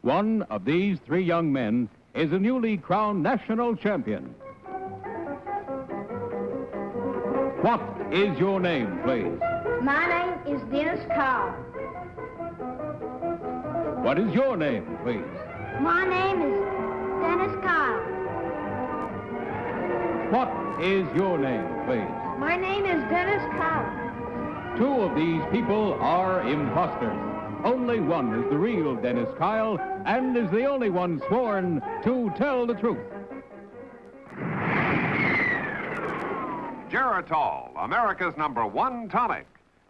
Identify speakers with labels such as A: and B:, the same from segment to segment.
A: One of these three young men is a newly crowned national champion. What is your name, please?
B: My name is Dennis Kyle.
A: What is your name, please?
B: My name is Dennis Kyle.
A: What is your name, please?
B: My name is Dennis Kyle.
A: Two of these people are imposters. Only one is the real Dennis Kyle and is the only one sworn to tell the truth.
C: Geritol, America's #1 tonic.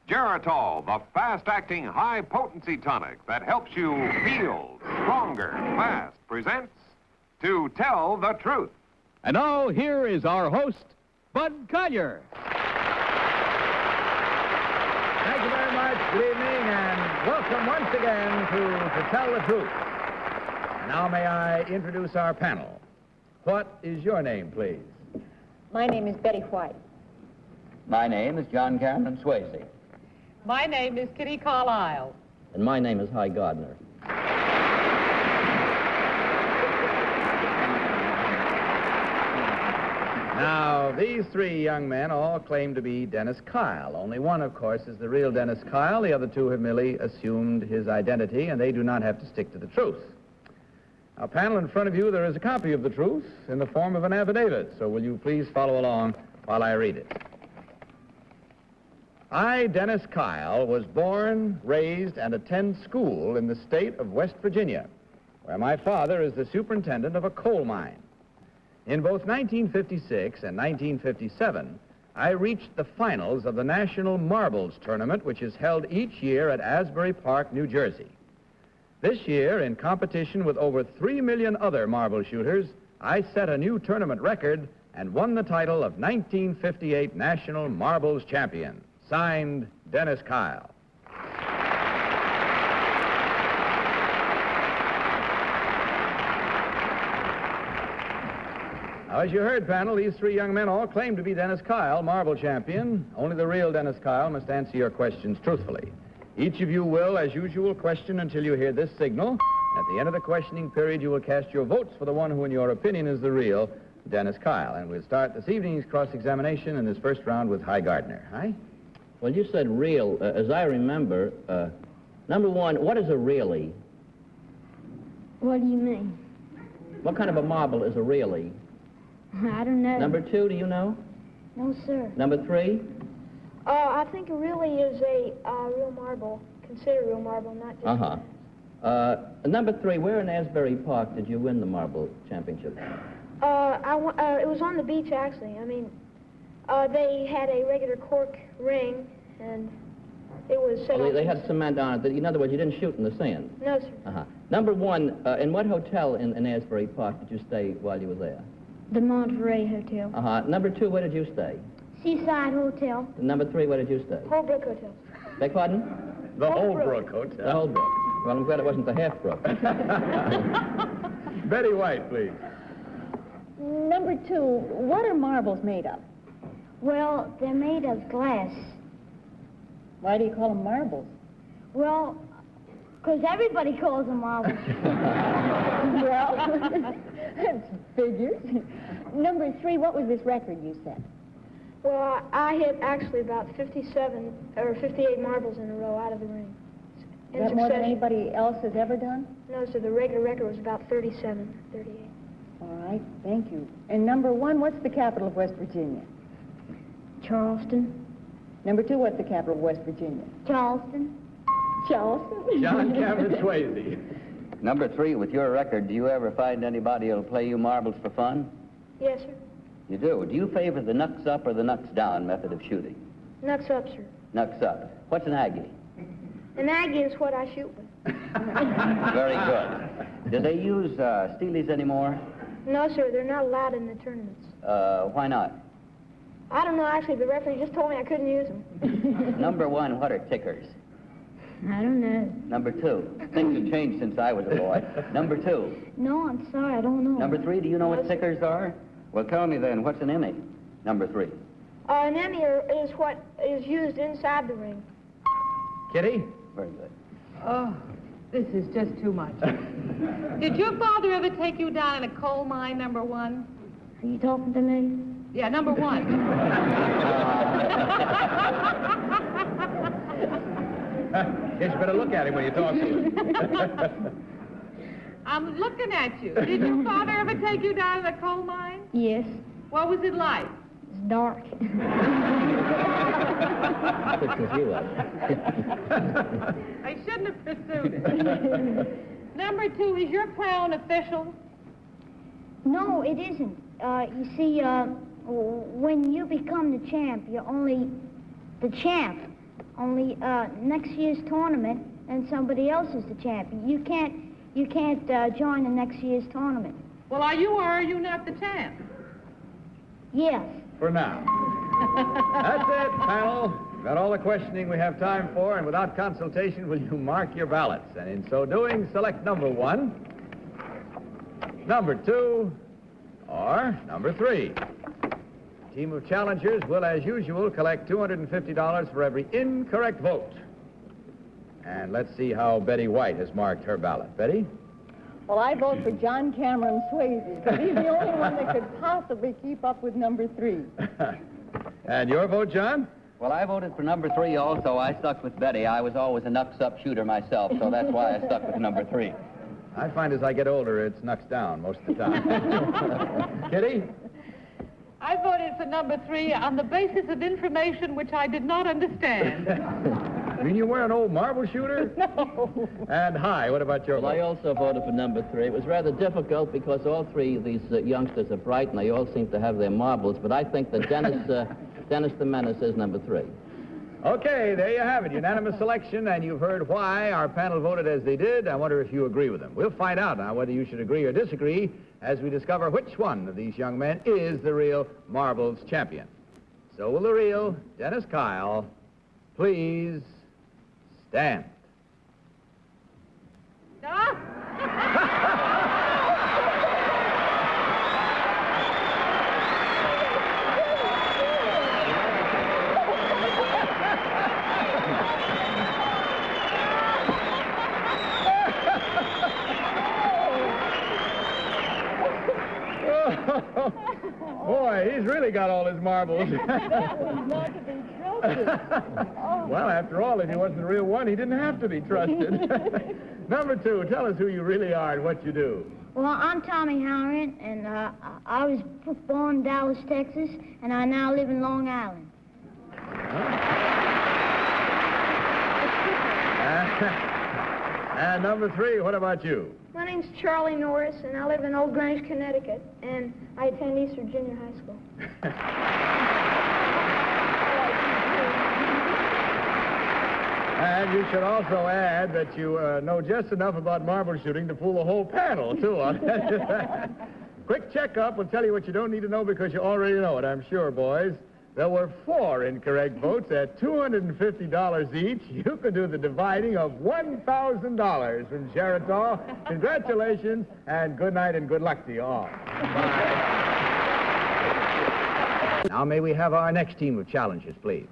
C: Geritol, the fast-acting, high-potency tonic that helps you feel stronger fast, presents To Tell the Truth.
A: And now, here is our host, Bud Collier.
D: Thank you very much. Good evening, and welcome once again to Tell the Truth. Now may I introduce our panel. What is your name, please?
E: My name is Betty White.
F: My name is John Cameron Swayze.
E: My name is Kitty Carlisle.
F: And my name is Hy Gardner.
D: Now, these three young men all claim to be Dennis Kyle. Only one, of course, is the real Dennis Kyle. The other two have merely assumed his identity, and they do not have to stick to the truth. Now, panel, in front of you, there is a copy of the truth in the form of an affidavit. So will you please follow along while I read it? I, Dennis Kyle, was born, raised, and attend school in the state of West Virginia, where my father is the superintendent of a coal mine. In both 1956 and 1957, I reached the finals of the National Marbles Tournament, which is held each year at Asbury Park, New Jersey. This year, in competition with over 3 million other marble shooters, I set a new tournament record and won the title of 1958 National Marbles Champion. Signed, Dennis Kyle. Now, as you heard, panel, these three young men all claim to be Dennis Kyle, marble champion. Only the real Dennis Kyle must answer your questions truthfully. Each of you will, as usual, question until you hear this signal. At the end of the questioning period, you will cast your votes for the one who, in your opinion, is the real Dennis Kyle. And we'll start this evening's cross-examination in this first round with Hy Gardner. Hy?
F: Well, you said real. As I remember, number one, what is a really?
B: What do you mean?
F: What kind of a marble is a really?
B: I don't know.
F: Number two, do you know?
B: No, sir.
F: Number three?
B: I think it really is a real marble. Considered real marble, not just...
F: Number three, where in Asbury Park did you win the marble championship?
B: It was on the beach, actually. I mean, they had a regular cork ring, and it was set
F: They had cement on it. In other words, you didn't shoot in the sand?
B: No, sir.
F: Number one, in what hotel in Asbury Park did you stay while you were there?
B: The Monterey Hotel.
F: Number two, where did you stay?
B: Seaside Hotel.
F: Number three, where did you stay?
B: Holbrook Hotel.
F: Beg pardon?
D: The Holbrook Hotel.
F: The Holbrook. Well, I'm glad it wasn't the Halfbrook.
D: Betty White, please.
E: Number two, what are marbles made of?
B: Well, they're made of glass.
E: Why do you call them marbles?
B: Well, because everybody calls them marbles.
E: Well, it figures. Number three, what was this record you set?
B: Well, I hit actually about 57 or 58 marbles in a row out of the ring.
E: Is that more than anybody else has ever done?
B: No, sir, the regular record was about 37, 38.
E: All right, thank you. And number one, what's the capital of West Virginia?
B: Charleston.
E: Number two, what's the capital of West Virginia?
B: Charleston.
E: Charleston.
D: John Cameron Swayze.
F: Number three, with your record, do you ever find anybody who'll play you marbles for fun?
B: Yes, sir.
F: You do. Do you favor the knucks up or the knucks down method of shooting?
B: Knucks up, sir.
F: Knucks up. What's an Aggie?
B: An Aggie is what I shoot with.
F: Very good. Do they use Steelies anymore?
B: No, sir, they're not allowed in the tournaments.
F: Why not?
B: I don't know, actually. The referee just told me I couldn't use them.
F: Number one, what are tickers?
B: I don't know.
F: Number two, things have changed since I was a boy. Number two.
B: No, I'm sorry, I don't know.
F: Number three, do you know what tickers are? Well, tell me then, what's an Emmy? Number three.
B: An Emmy is what is used inside the ring.
D: Kitty?
F: Very good.
E: Oh, this is just too much.
G: Did your father ever take you down in a coal mine, number one?
B: Are you talking to me?
G: Yeah, number one.
D: Guess you better look at him when you talk to him.
G: I'm looking at you. Did your father ever take you down in a coal mine?
B: Yes.
G: What was it like?
B: It's dark.
F: Because you are.
G: I shouldn't have pursued it. Number two, is your crown official?
B: No, it isn't. You see, when you become the champ, you're only the champ. Only next year's tournament, and somebody else is the champ. You can't join the next year's tournament.
G: Well, are you or are you not the champ?
B: Yes.
D: For now. That's it, panel. Got all the questioning we have time for, and without consultation, will you mark your ballots? And in so doing, select number 1, number 2, or number 3. Team of challengers will, as usual, collect $250 for every incorrect vote. And let's see how Betty White has marked her ballot. Betty?
E: Well, I vote for John Cameron Swayze, because he's the only one that could possibly keep up with number 3.
D: And your vote, John?
H: Well, I voted for number 3 also. I stuck with Betty. I was always a knucks-up shooter myself, so that's why I stuck with number 3.
D: I find as I get older, it's knucks down most of the time. Kitty?
G: I voted for number 3 on the basis of information which I did not understand.
D: You mean you were an old marble shooter?
G: No.
D: And Hi, what about your
F: Well,
D: vote?
F: I also voted for number 3. It was rather difficult because all 3 of these youngsters are bright and they all seem to have their marbles, but I think that Dennis the Menace is number 3.
D: Okay, there you have it. Unanimous selection, and you've heard why our panel voted as they did. I wonder if you agree with them. We'll find out now whether you should agree or disagree as we discover which one of these young men is the real marbles champion. So will the real Dennis Kyle please stand? Boy, he's really got all his marbles.
E: Not to be trusted.
D: Well, after all, if he wasn't the real one, he didn't have to be trusted. Number 2, tell us who you really are and what you do.
B: Well, I'm Tommy Halloran, and I was born in Dallas, Texas, and I now live in Long Island.
D: And number 3, what about you?
B: My name's Charlie Norris, and I live in Old Grange, Connecticut, and I attend Easter Junior High School.
D: And you should also add that you know just enough about marble shooting to fool the whole panel, too. Quick checkup will tell you what you don't need to know because you already know it, I'm sure, boys. There were 4 incorrect votes at $250 each. You could do the dividing of $1,000 from Geritol. Congratulations, and good night and good luck to you all. Bye. Now may we have our next team of challengers, please.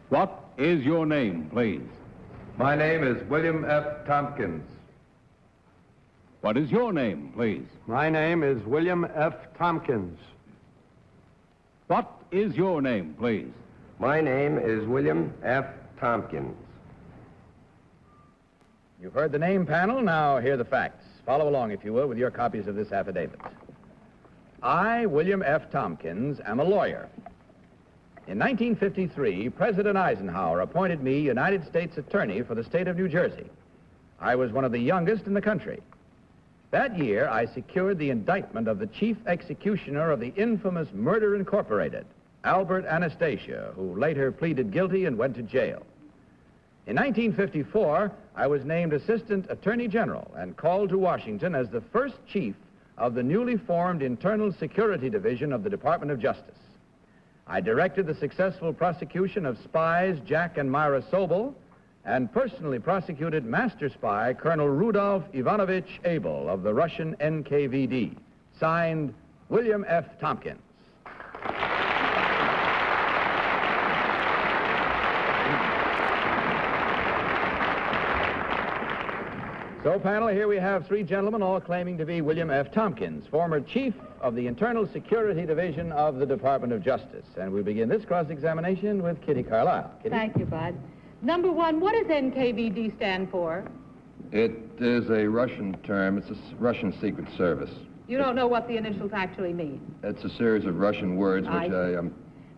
A: What is your name, please?
I: My name is William F. Tompkins.
A: What is your name, please?
I: My name is William F. Tompkins.
A: What is your name, please?
I: My name is William F. Tompkins.
D: You've heard the name, panel. Now hear the facts. Follow along, if you will, with your copies of this affidavit. I, William F. Tompkins, am a lawyer. In 1953, President Eisenhower appointed me United States Attorney for the state of New Jersey. I was one of the youngest in the country. That year, I secured the indictment of the chief executioner of the infamous Murder Incorporated, Albert Anastasia, who later pleaded guilty and went to jail. In 1954, I was named Assistant Attorney General and called to Washington as the first chief of the newly formed Internal Security Division of the Department of Justice. I directed the successful prosecution of spies Jack and Myra Sobel and personally prosecuted master spy Colonel Rudolph Ivanovich Abel of the Russian NKVD. Signed, William F. Tompkins. So, panel, here we have three gentlemen all claiming to be William F. Tompkins, former chief of the Internal Security Division of the Department of Justice. And we begin this cross-examination with Kitty Carlisle. Kitty?
G: Thank you, Bud. Number one, what does NKVD stand for?
I: It is a Russian term. It's a Russian Secret Service.
G: You don't know what the initials actually mean.
I: It's a series of Russian words which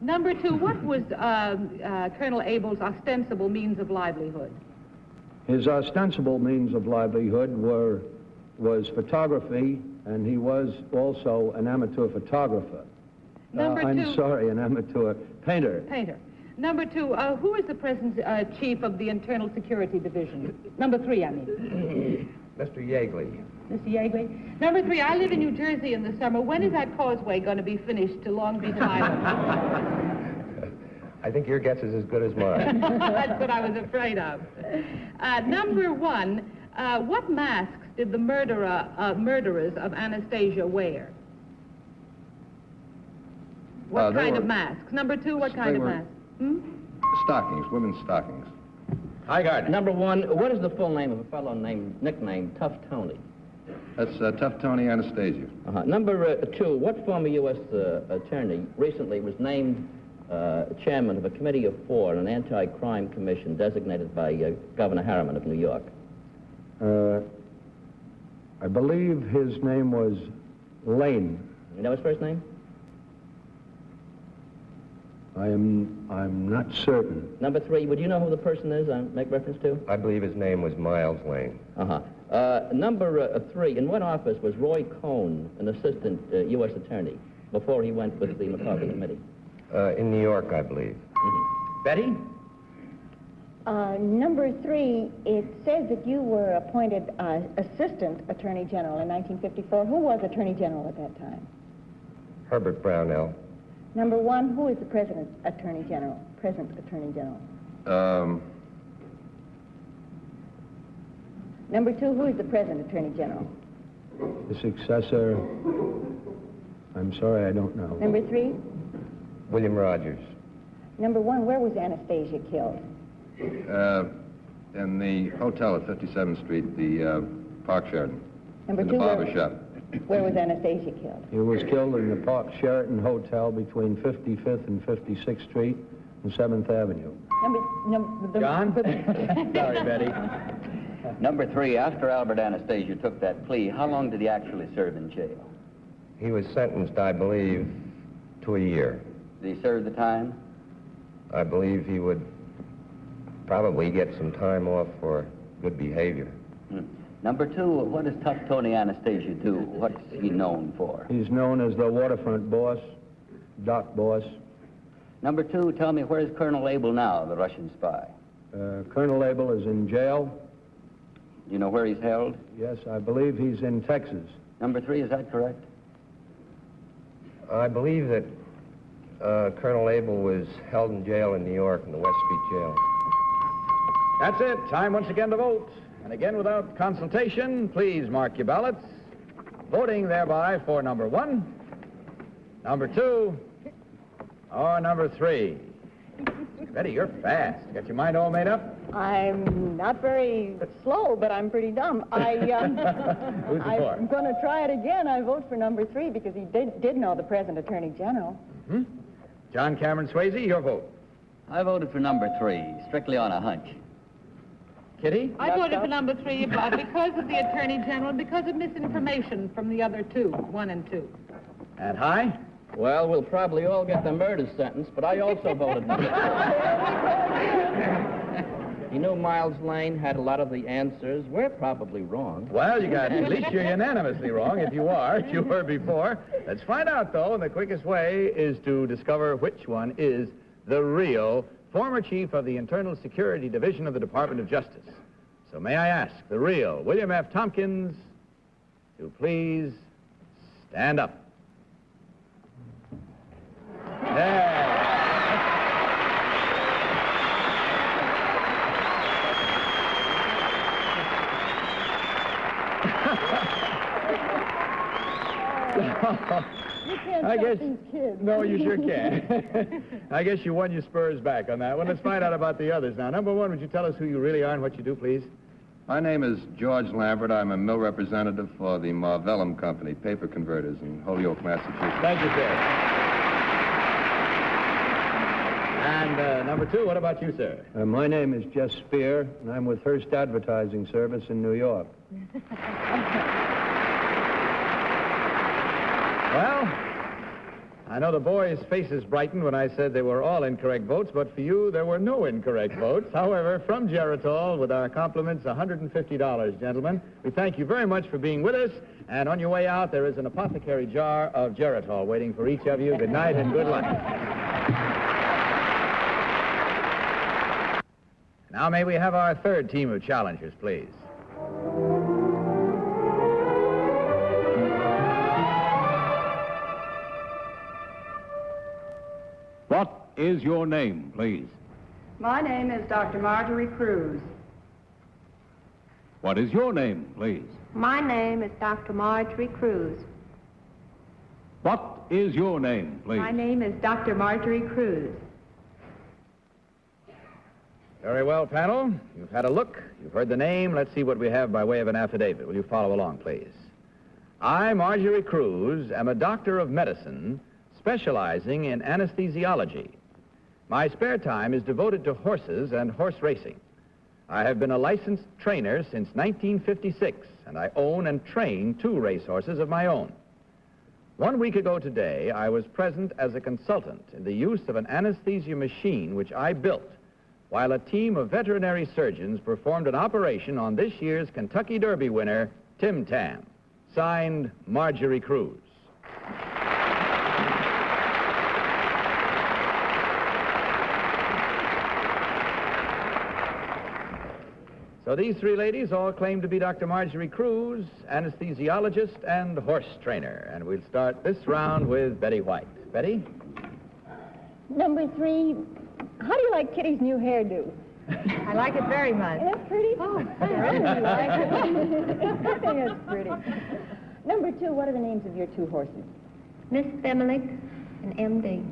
G: Number two, what was Colonel Abel's ostensible means of livelihood?
J: His ostensible means of livelihood was photography, and he was also an amateur photographer.
G: Number two.
J: I'm sorry, an amateur painter.
G: Painter. Number two, who is the present chief of the Internal Security Division? Number three, I mean.
I: Mr. Yeagley.
G: Mr. Yeagley. Number three, I live in New Jersey in the summer. When is that causeway going to be finished to Long Beach Island?
I: I think your guess is as good as mine.
G: That's what I was afraid of. Number one, what masks did the murderers of Anastasia wear? What kind of masks? Number two, what kind of masks?
I: Stockings, women's stockings.
D: Hi, Gardner.
F: Number one, what is the full name of a fellow nicknamed Tough Tony?
I: That's Tough Tony Anastasia.
F: Number two, what former U.S. attorney recently was named chairman of a committee of four in an anti-crime commission designated by Governor Harriman of New York?
J: I believe his name was Lane.
F: You know his first name?
J: I'm not certain.
F: Number three, would you know who the person is I make reference to?
I: I believe his name was Miles Lane.
F: Number three, in what office was Roy Cohn an assistant U.S. attorney before he went with the McCarthy Committee?
I: In New York, I believe.
D: Betty?
E: Number three, it says that you were appointed Assistant Attorney General in 1954. Who was Attorney General at that time?
I: Herbert Brownell.
E: Number one, who is the Present Attorney General? Number two, who is the present Attorney General?
J: The successor, I'm sorry, I don't know.
E: Number three?
I: William Rogers.
E: Number one, where was Anastasia killed?
I: In the hotel at 57th Street, the Park Sheraton.
E: Number
I: in
E: two,
I: the barber shop.
E: Where was Anastasia killed?
J: He was killed in the Park Sheraton Hotel between 55th and 56th Street and 7th Avenue.
D: John? Sorry, Betty.
H: Number three, after Albert Anastasia took that plea, how long did he actually serve in jail?
I: He was sentenced, I believe, to a year.
H: Did he serve the time?
I: I believe he would probably get some time off for good behavior.
H: Number two, what does Tough Tony Anastasia do? What's he known for?
J: He's known as the waterfront boss, dock boss.
H: Number two, tell me, where is Colonel Abel now, the Russian spy?
J: Colonel Abel is in jail.
H: Do you know where he's held?
J: Yes, I believe he's in Texas.
H: Number three, is that correct?
I: I believe that Colonel Abel was held in jail in New York in the West Street Jail.
D: That's it. Time once again to vote. And again, without consultation, please mark your ballots. Voting thereby for number one, number two, or number three. Betty, you're fast. Got your mind all made up?
E: I'm not very slow, but I'm pretty dumb.
D: Who's the four?
E: I'm going to try it again. I vote for number three because he did know the present Attorney General.
D: Mm-hmm. John Cameron Swayze, your vote.
H: I voted for number three, strictly on a hunch.
D: Kitty?
G: I voted for number three because of the Attorney General and because of misinformation from the other two, one and two.
D: And High?
F: Well, we'll probably all get the murder sentence, but I also voted for it. You know, Miles Lane had a lot of the answers. We're probably wrong.
D: Well, at least you're unanimously wrong if you are. You were before. Let's find out, though, and the quickest way is to discover which one is the real former chief of the Internal Security Division of the Department of Justice. So may I ask the real William F. Tompkins to please stand up. There.
E: You can't
D: I guess
E: these kids.
D: No, you sure can. I guess you won your spurs back on that one. Let's find out about the others now. Number one, would you tell us who you really are and what you do, please?
I: My name is George Lambert. I'm a mill representative for the Marvellum Company, paper converters in Holyoke, Massachusetts.
D: Thank you, sir. And number 2, what about you, sir?
J: My name is Jess Spear, and I'm with Hearst Advertising Service in New York.
D: Well, I know the boys' faces brightened when I said they were all incorrect votes, but for you, there were no incorrect votes. However, from Geritol, with our compliments, $150, gentlemen. We thank you very much for being with us. And on your way out, there is an apothecary jar of Geritol waiting for each of you. Good night and good luck. Now, may we have our third team of challengers, please?
A: What is your name, please?
K: My name is Dr. Marjorie Cruz.
A: What is your name, please?
L: My name is Dr. Marjorie Cruz.
A: What is your name, please?
K: My name is Dr. Marjorie Cruz.
D: Very well, panel. You've had a look. You've heard the name. Let's see what we have by way of an affidavit. Will you follow along, please? I, Marjorie Cruz, am a doctor of medicine specializing in anesthesiology. My spare time is devoted to horses and horse racing. I have been a licensed trainer since 1956, and I own and train 2 racehorses of my own. 1 week ago today, I was present as a consultant in the use of an anesthesia machine which I built, while a team of veterinary surgeons performed an operation on this year's Kentucky Derby winner, Tim Tam. Signed, Marjorie Cruz. So these 3 ladies all claim to be Dr. Marjorie Cruz, anesthesiologist and horse trainer. And we'll start this round with Betty White. Betty?
E: Number 3, how do you like Kitty's new hairdo?
K: I like it very much.
E: Isn't that pretty? Oh, I really like it. I think it's pretty. Number 2, what are the names of your 2 horses?
L: Miss Bimelick and M.D.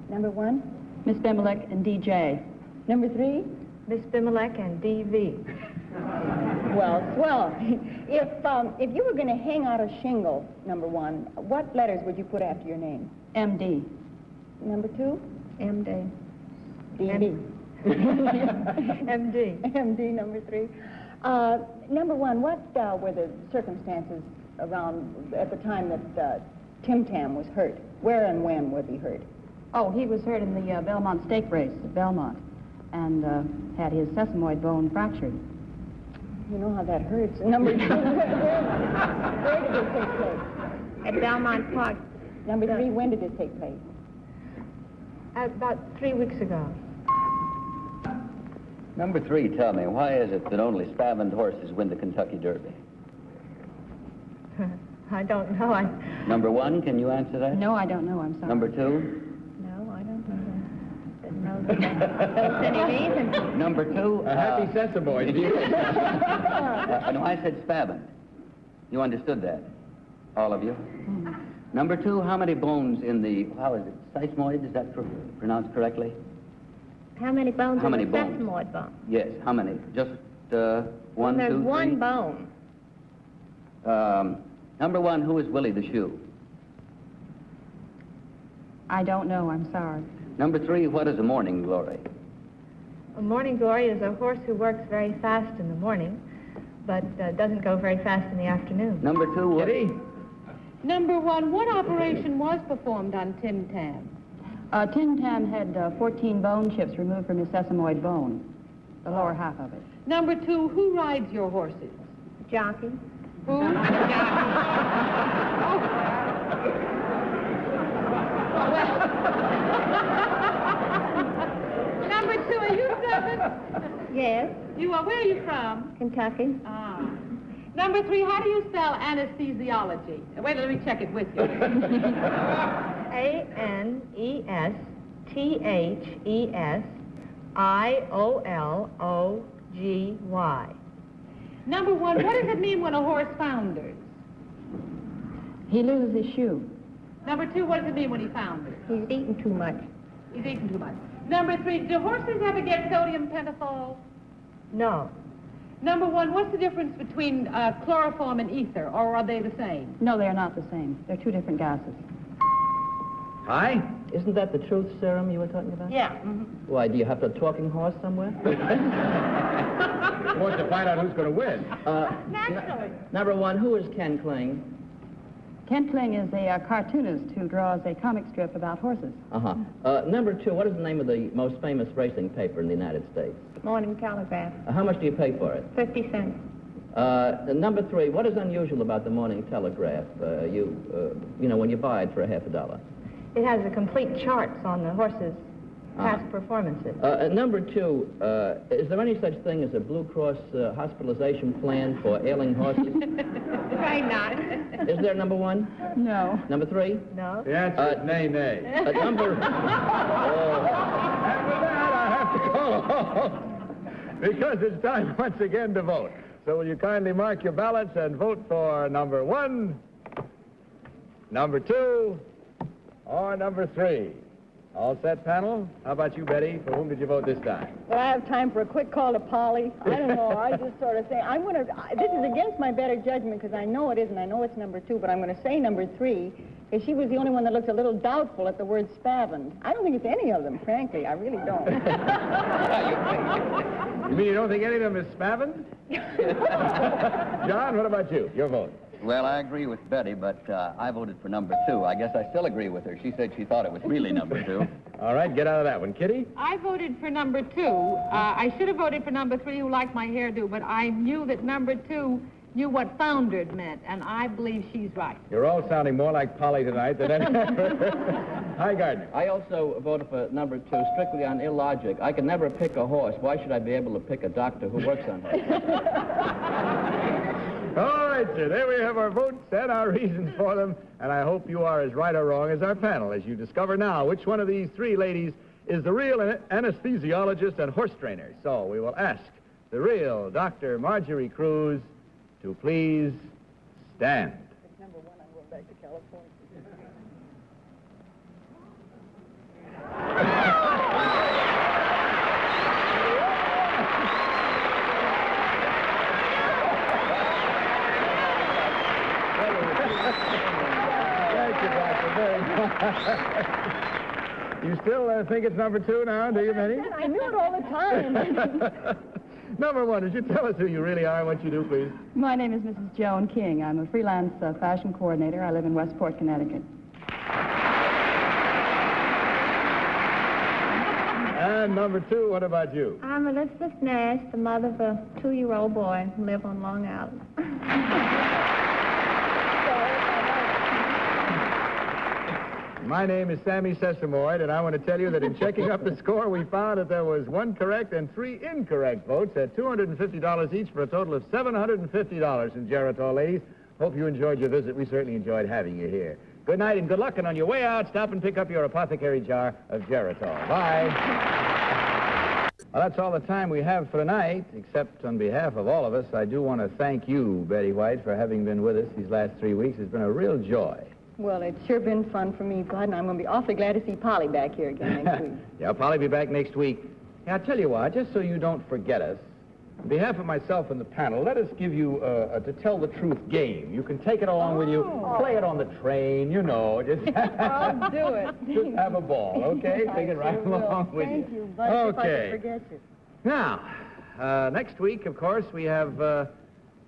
E: Number 1?
K: Miss Bimelick and D.J.
E: Number 3?
K: Miss Bimelick and D.V.
E: Well, swell. If you were going to hang out a shingle, number 1, what letters would you put after your name?
K: M.D.
E: Number 2?
K: M.D.
E: D.D.
K: M.D.
E: M.D. number 3. Number 1, what were the circumstances around at the time that Tim Tam was hurt? Where and when was he hurt?
K: Oh, he was hurt in the Belmont stake race at Belmont and had his sesamoid bone fractured.
E: You know how that hurts. Number 2, where did it take place?
L: At Belmont Park.
E: Number 3, when did it take place?
K: About 3 weeks ago.
H: Number 3, tell me, why is it that only spavined horses win the Kentucky Derby?
K: I don't know.
H: Number 1, can you answer that?
K: No, I don't know. I'm sorry.
H: Number 2?
K: No, I don't know that. Didn't know that. Any reason?
H: Number 2?
D: A happy sesamoid.
H: No, I said spavined. You understood that? All of you?
K: Mm-hmm.
H: Number 2, how many bones in the, how is it, sesamoid? Is that pronounced correctly?
L: How many bones
H: How many
L: in the
H: bones?
L: sesamoid bone?
H: Yes, how many? Just 1, 2, 3?
L: There's 1 bone.
H: Number 1, who is Willie the Shoe?
K: I don't know. I'm sorry.
H: Number 3, what is a morning glory?
K: A morning glory is a horse who works very fast in the morning, but doesn't go very fast in the afternoon.
H: Number 2, what?
D: Kitty?
G: Number 1, what operation was performed on Tim Tam?
K: Tim Tam had 14 bone chips removed from his sesamoid bone, the lower half of it.
G: Number 2, who rides your horses?
L: Jockey.
G: Who? Number 2, are you 7?
L: Yes.
G: You are, where are you from?
L: Kentucky.
G: Ah. Number 3, how do you spell anesthesiology? Wait, let me check it with you.
K: Anesthesiology.
G: Number 1, what does it mean when a horse founders?
K: He loses his shoe.
G: Number 2, what does it mean when he founders?
L: He's eating too much.
G: He's eating too much. Number 3, do horses ever get sodium pentothal?
K: No.
G: Number one, what's the difference between chloroform and ether, or are they the same?
E: No, they're not the same. They're two different gases.
D: Hi?
F: Isn't that the truth serum you were talking about?
E: Yeah.
F: Why, do you have a talking horse somewhere?
D: He wants to find out who's going to win.
E: Naturally.
F: Number one, who is Ken Kling?
E: Ken Kling is a cartoonist who draws a comic strip about horses.
F: Uh-huh. Number two, what is the name of the most famous racing paper in the United States?
L: Morning Telegraph.
F: How much do you pay for it?
L: 50 cents.
F: Number three, what is unusual about the Morning Telegraph? You know, when you buy it for $50.
K: It has the complete charts on the horses' past performances.
F: Number two, is there any such thing as a Blue Cross hospitalization plan for ailing horses?
K: Right not.
F: Is there, number one?
E: No.
F: Number three?
K: No.
D: The answer is nay, nay.
F: Number...
D: And with that, I have to call home because it's time once again to vote. So will you kindly mark your ballots and vote for number one, number two, or number three? All set, panel? How about you, Betty? For whom did you vote this time?
E: Well, I have time for a quick call to Polly. I don't know. I just sort of say, this is against my better judgment because I know it isn't. I know it's number two, but I'm going to say number three because she was the only one that looks a little doubtful at the word spavin. I don't think it's any of them, frankly. I really don't.
D: You mean you don't think any of them is spavin? John, what about you? Your vote.
H: Well, I agree with Betty, but I voted for number two. I guess I still agree with her. She said she thought it was really number two.
D: All right, get out of that one. Kitty?
G: I voted for number two. I should have voted for number three, who liked my hairdo, but I knew that number two knew what foundered meant, and I believe she's right.
D: You're all sounding more like Polly tonight than any. Hi, Gardner.
F: I also voted for number two, strictly on illogic. I could never pick a horse. Why should I be able to pick a doctor who works on horses?
D: All right, sir. There we have our votes and our reasons for them. And I hope you are as right or wrong as our panel as you discover now which one of these three ladies is the real anesthesiologist and horse trainer. So we will ask the real Dr. Marjorie Cruz to please stand.
E: Number one, I'm going back to California.
D: Thank you, Doctor. Very You still think it's number two now, do you, Betty?
E: I knew it all the time.
D: Number one, would you tell us who you really are and what you do, please?
E: My name is Mrs. Joan King. I'm a freelance fashion coordinator. I live in Westport, Connecticut.
D: And number two, what about you?
L: I'm Elizabeth Nash, the mother of a 2-year-old boy who lives on Long Island.
D: My name is Sammy Sesamoid, and I want to tell you that in checking up the score, we found that there was one correct and three incorrect votes at $250 each for a total of $750 in Geritol, ladies. Hope you enjoyed your visit. We certainly enjoyed having you here. Good night and good luck, and on your way out, stop and pick up your apothecary jar of Geritol. Bye. Well, that's all the time we have for tonight, except on behalf of all of us, I do want to thank you, Betty White, for having been with us these last 3 weeks. It's been a real joy.
E: Well, it's sure been fun for me, Bud, and I'm going to be awfully glad to see Polly back here again next week.
D: Yeah, Polly will be back next week. Yeah, I'll tell you what, just so you don't forget us, on behalf of myself and the panel, let us give you a To Tell the Truth game. You can take it along with you, play it on the train, you know. Just
E: I'll do it.
D: Just have a ball, okay? Take it right along with you.
E: Thank you, Bud.
D: Okay.
E: If I could forget you.
D: Now, next week, of course, we have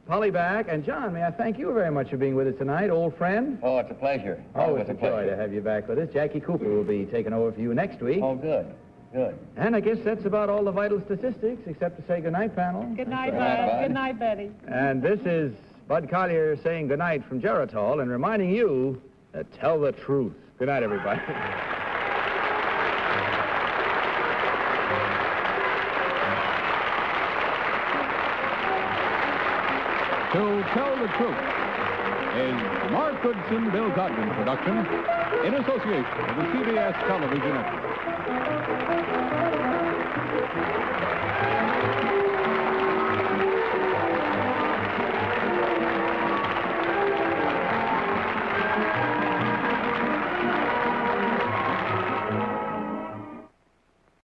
D: Polly back. And, John, may I thank you very much for being with us tonight, old friend.
H: Oh, it's a pleasure.
D: Always a joy to have you back with us. Jackie Cooper will be taking over for you next week.
H: Oh, good. Good.
D: And I guess that's about all the vital statistics, except to say goodnight, panel.
G: Good night, Bud. Good night, Betty.
D: And this is Bud Collier saying goodnight from Geritol and reminding you to tell the truth. Good night, everybody.
A: To Tell the Truth is Mark Goodson, Bill Godwin production in association with the CBS Television Network.